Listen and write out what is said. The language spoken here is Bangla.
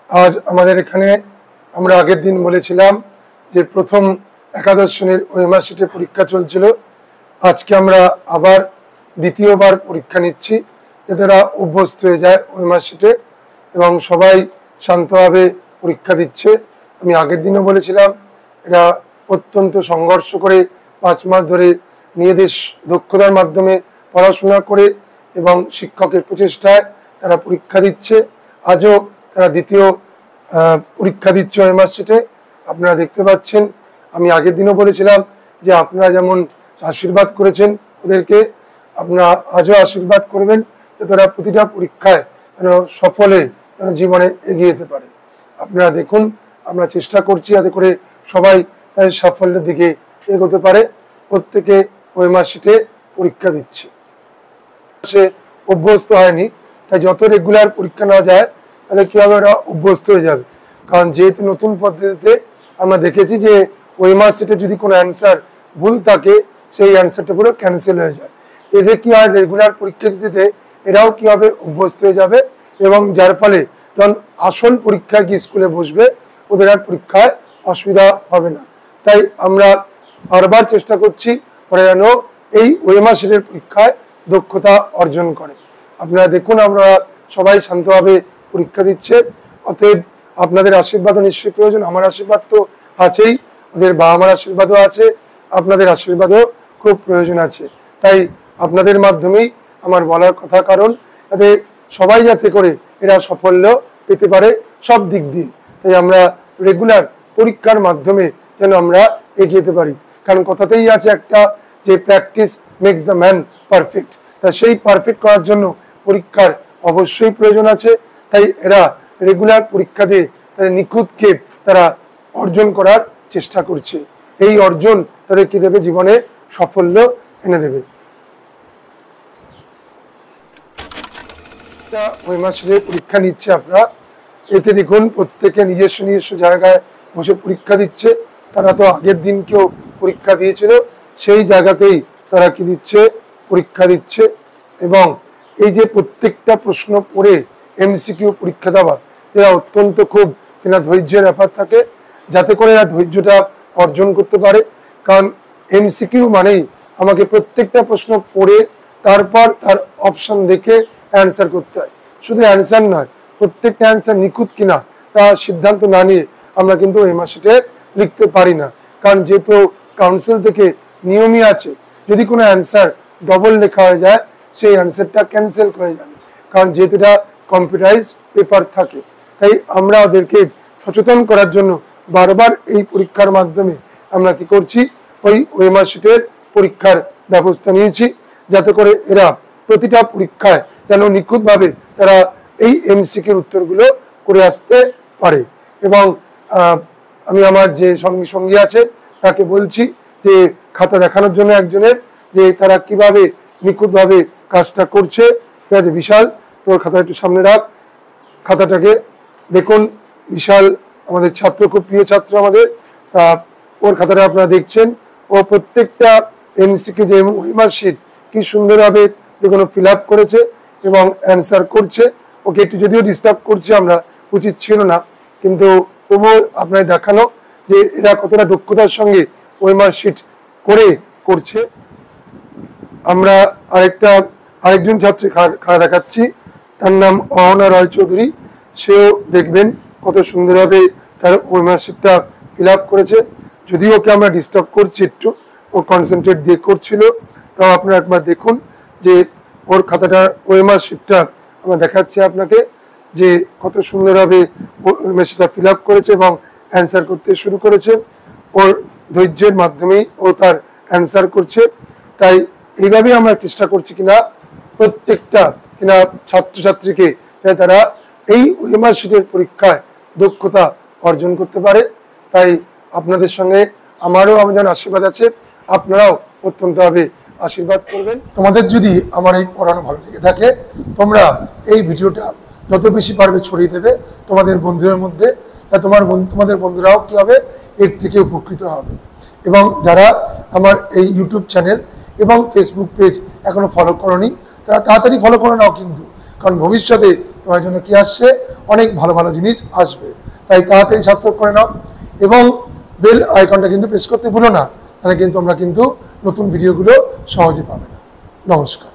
আজ আমাদের এখানে আমরা আগের দিন বলেছিলাম যে প্রথম একাদশ শ্রেণীর ওএমআর শিটে পরীক্ষা চলছিল। আজকে আমরা আবার দ্বিতীয়বার পরীক্ষা নিচ্ছি, যাতে তারা অভ্যস্ত হয়ে যায় ওএমআর শিটে এবং সবাই শান্তভাবে পরীক্ষা দিচ্ছে। আমি আগের দিনও বলেছিলাম এরা অত্যন্ত সংঘর্ষ করে 5 মাস ধরে নিজেদের দক্ষতার মাধ্যমে পড়াশোনা করে এবং শিক্ষকের প্রচেষ্টায় তারা পরীক্ষা দিচ্ছে। আজও তারা দ্বিতীয় পরীক্ষা দিচ্ছে ওএমআর শিটে। আপনারা দেখতে পাচ্ছেন, আমি আগের দিনও বলেছিলাম যে আপনারা যেমন আশীর্বাদ করেছেন ওদেরকে, আপনারা আজও আশীর্বাদ করবেন যে তারা প্রতিটা পরীক্ষায় যেন সফলে জীবনে এগিয়ে যেতে পারে। আপনারা দেখুন, আমরা চেষ্টা করছি যাতে করে সবাই তাদের সাফল্যের দিকে এগোতে পারে। প্রত্যেকে ওএমআর শিটে পরীক্ষা দিচ্ছে। সে অভ্যস্ত হয়নি, তাই যত রেগুলার পরীক্ষা নেওয়া যায় তাহলে কীভাবে ওরা অভ্যস্ত হয়ে যাবে। কারণ যেহেতু নতুন পদ্ধতিতে আমরা দেখেছি যে ওএমআর শিটে যদি কোনো অ্যান্সার ভুল থাকে সেই অ্যান্সারটা পুরো ক্যান্সেল হয়ে যায়। এদের কি আর রেগুলার পরীক্ষা দিতে এরাও কীভাবে অভ্যস্ত হয়ে যাবে এবং যার ফলে যখন আসল পরীক্ষায় কি স্কুলে বসবে ওদের আর পরীক্ষায় অসুবিধা হবে না। তাই আমরা বারবার চেষ্টা করছি ওরা যেন এই ওএমআর শিটের পরীক্ষায় দক্ষতা অর্জন করে। আপনারা দেখুন, আমরা সবাই শান্তভাবে পরীক্ষা দিচ্ছে। অতএব আপনাদের আশীর্বাদও নিশ্চয়ই প্রয়োজন। আমার আশীর্বাদ তো আছেই, ওদের বাবা মার আশীর্বাদও আছে, আপনাদের আশীর্বাদও খুব প্রয়োজন আছে। তাই আপনাদের মাধ্যমেই আমার বলার কথা, কারণ যাতে সবাই যাতে করে এরা সাফল্য পেতে পারে সব দিক দিয়ে। তাই আমরা রেগুলার পরীক্ষার মাধ্যমে যেন আমরা এগিয়ে যেতে পারি। কারণ কথাতেই আছে একটা, যে practice makes the man perfect. তা সেই পারফেক্ট করার জন্য পরীক্ষার অবশ্যই প্রয়োজন আছে। তাই এরা রেগুলার পরীক্ষা দিয়ে তাদের নিখুঁতকে তারা অর্জন করার চেষ্টা করছে। এই অর্জন তাদের কি দেবে, জীবনে সাফল্য এনে দেবে। ওএমআর শিটে পরীক্ষা নিচ্ছে আপনারা, এতে দেখুন প্রত্যেকে নিজস্ব নিজস্ব জায়গায় বসে পরীক্ষা দিচ্ছে। তারা তো আগের দিন কেউ পরীক্ষা দিয়েছিল, সেই জায়গাতেই তারা কি দিচ্ছে, পরীক্ষা দিচ্ছে। এবং এই যে প্রত্যেকটা প্রশ্ন পড়ে এমসিকিউ পরীক্ষা দেওয়া, এরা অত্যন্ত খুব এরা ধৈর্যের ব্যাপার থাকে, যাতে করে এরা ধৈর্যটা অর্জন করতে পারে। কারণ এমসিকিউ মানেই আমাকে প্রত্যেকটা প্রশ্ন পড়ে তারপর তার অপশন দেখে অ্যান্সার করতে হয়। শুধু অ্যান্সার নয়, প্রত্যেকটা অ্যান্সার নিখুঁত কিনা তা সিদ্ধান্ত না নিয়ে আমরা কিন্তু ওএমআর শিটে লিখতে পারি না। কারণ যেহেতু কাউন্সিল থেকে নিয়মই আছে, যদি কোনো অ্যান্সার ডবল লেখা হয়ে যায় সেই অ্যান্সারটা ক্যান্সেল হয়ে যাবে, কারণ যেহেতু এটা কম্পিউটারাইজড পেপার থাকে। তাই আমরা ওদেরকে সচেতন করার জন্য বারবার এই পরীক্ষার মাধ্যমে আমরা কি করছি, ওই ওএমআর শিটের পরীক্ষার ব্যবস্থা নিয়েছি, যাতে করে এরা প্রতিটা পরীক্ষায় যেন নিখুঁতভাবে তারা এই এমসিকিউর উত্তরগুলো করে আসতে পারে। এবং আমি আমার যে সঙ্গী আছে তাকে বলছি যে খাতা দেখানোর জন্য একজনের, যে তারা কিভাবে নিখুঁতভাবে কাজটা করছে। ঠিক আছে বিশাল, তোর খাতা একটু সামনে রাখ, খাতাটাকে দেখুন। বিশাল আমাদের ছাত্র, খুব প্রিয় ছাত্র আমাদের। তা ওর খাতাটা আপনারা দেখছেন, ও প্রত্যেকটা এমসিকিউ যে ওএমআর শিট কি সুন্দরভাবে দেখুন ফিল আপ করেছে এবং অ্যান্সার করছে। ওকে একটু যদিও ডিস্টার্ব করছে, আমরা উচিত ছিল না, কিন্তু তবুও আপনার দেখানো যে এরা কতটা দক্ষতার সঙ্গে ওএমআর শিট করছে। আমরা আরেকজন ছাত্রী খাতা দেখাচ্ছি, তার নাম অহনা রয় চৌধুরী। সেও দেখবেন কত সুন্দরভাবে তার ওএমআর শিটটা ফিল আপ করেছে। যদিও ওকে আমরা ডিস্টার্ব করছি একটু, ও কনসেন্ট্রেট দিয়ে করছিল, তাও আপনারা একবার দেখুন যে ওর খাতাটা ওএমআর শিটটা আমরা দেখাচ্ছি আপনাকে, যে কত সুন্দরভাবে ওএমআর শিটটা ফিল আপ করেছে এবং অ্যান্সার করতে শুরু করেছে। ওর ধৈর্যের মাধ্যমেই ও তার অ্যান্সার করছে। তাই এইভাবেই আমরা চেষ্টা করছি কিনা প্রত্যেকটা ছাত্রছাত্রীকে তারা এই ওএমআর শিটের পরীক্ষায় দক্ষতা অর্জন করতে পারে। তাই আপনাদের সঙ্গে আমারও যেন আশীর্বাদ আছে, আপনারাও অত্যন্তভাবে আশীর্বাদ করবেন। তোমাদের যদি আমার এই পড়ানো ভালো লেগে থাকে, তোমরা এই ভিডিওটা যত বেশি পারবে ছড়িয়ে দেবে তোমাদের বন্ধুদের মধ্যে, তোমাদের বন্ধুরাও কি হবে, এর থেকে উপকৃত হবে। এবং যারা আমার এই ইউটিউব চ্যানেল এবং ফেসবুক পেজ এখনো ফলো করোনি, তারা তাড়াতাড়ি ফলো করে নাও কিন্তু, কারণ ভবিষ্যতে তোমার জন্য কি আসছে, অনেক ভালো ভালো জিনিস আসবে। তাই তাড়াতাড়ি সাবস্ক্রাইব করে নাও এবং বেল আইকনটা কিন্তু প্রেস করতে ভুলো না, তাহলে কিন্তু তোমরা কিন্তু নতুন ভিডিওগুলো সহজে পাবে না। নমস্কার।